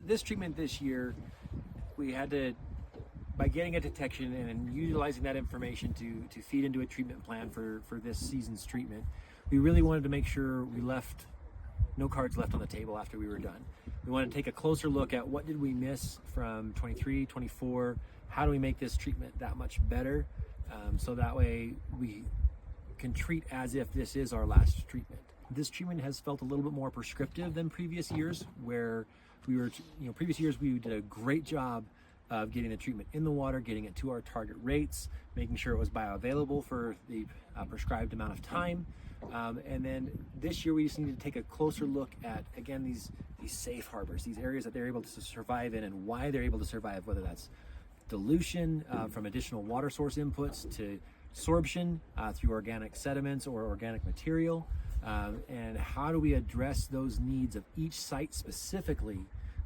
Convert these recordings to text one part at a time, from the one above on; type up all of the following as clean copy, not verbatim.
this treatment this year, we had to, by getting a detection and utilizing that information to feed into a treatment plan for this season's treatment, we really wanted to make sure we left no cards left on the table after we were done. We want to take a closer look at what did we miss from 23, 24, how do we make this treatment that much better, so that way we can treat as if this is our last treatment. This treatment has felt a little bit more prescriptive than previous years, where we were, previous years we did a great job of getting the treatment in the water, getting it to our target rates, making sure it was bioavailable for the prescribed amount of time. And then this year we just need to take a closer look at, again, these safe harbors, these areas that they're able to survive in and why they're able to survive, whether that's dilution from additional water source inputs to sorption through organic sediments or organic material. And how do we address those needs of each site specifically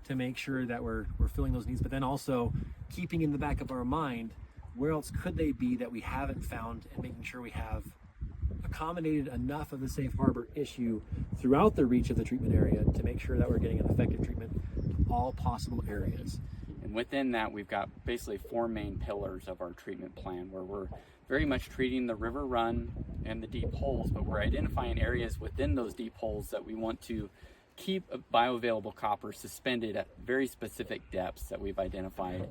to make sure that we're filling those needs, but then also keeping in the back of our mind, where else could they be that we haven't found, and making sure we have accommodated enough of the safe harbor issue throughout the reach of the treatment area to make sure that we're getting an effective treatment to all possible areas. And within that, we've got basically 4 main pillars of our treatment plan, where we're very much treating the river run and the deep holes, but we're identifying areas within those deep holes that we want to keep a bioavailable copper suspended at very specific depths that we've identified.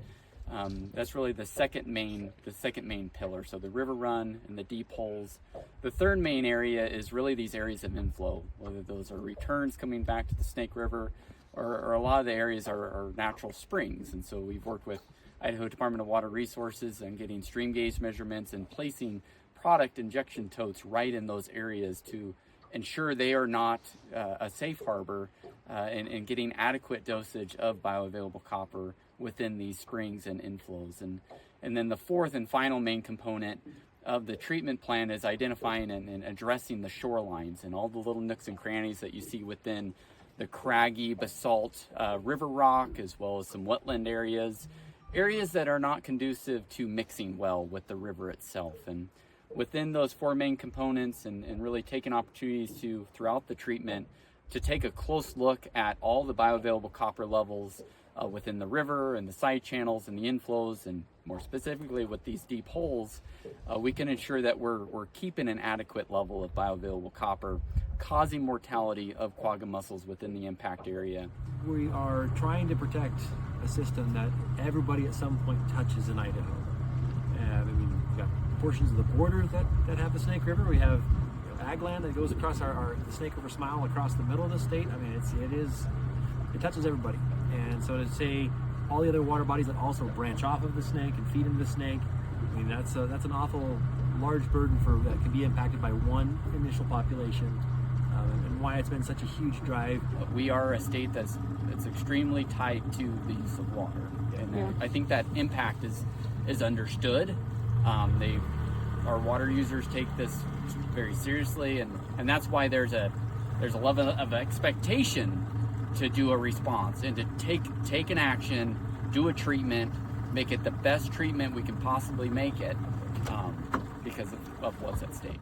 That's really the second main pillar. So the river run and the deep holes. The third main area is really these areas of inflow, whether those are returns coming back to the Snake River, or a lot of the areas are natural springs. And so we've worked with Idaho Department of Water Resources and getting stream gauge measurements and placing product injection totes right in those areas to ensure they are not a safe harbor, and getting adequate dosage of bioavailable copper within these springs and inflows. And then the fourth and final main component of the treatment plan is identifying and addressing the shorelines and all the little nooks and crannies that you see within the craggy basalt river rock, as well as some wetland areas that are not conducive to mixing well with the river itself. And within those 4 main components, and really taking opportunities to, throughout the treatment, to take a close look at all the bioavailable copper levels within the river and the side channels and the inflows, and more specifically with these deep holes, we can ensure that we're keeping an adequate level of bioavailable copper, causing mortality of quagga mussels within the impact area. We are trying to protect a system that everybody at some point touches in Idaho. We've got portions of the border that have the Snake River. We have ag land that goes across the Snake River Smile across the middle of the state. It touches everybody. And so to say all the other water bodies that also branch off of the snake and feed into the snake, that's an awful large burden that can be impacted by one initial population, and why it's been such a huge drive. We are a state that's extremely tied to the use of water, and I think that impact is understood. Our water users take this very seriously, and that's why there's a level of expectation to do a response and to take an action, do a treatment, make it the best treatment we can possibly make it, because of what's at stake.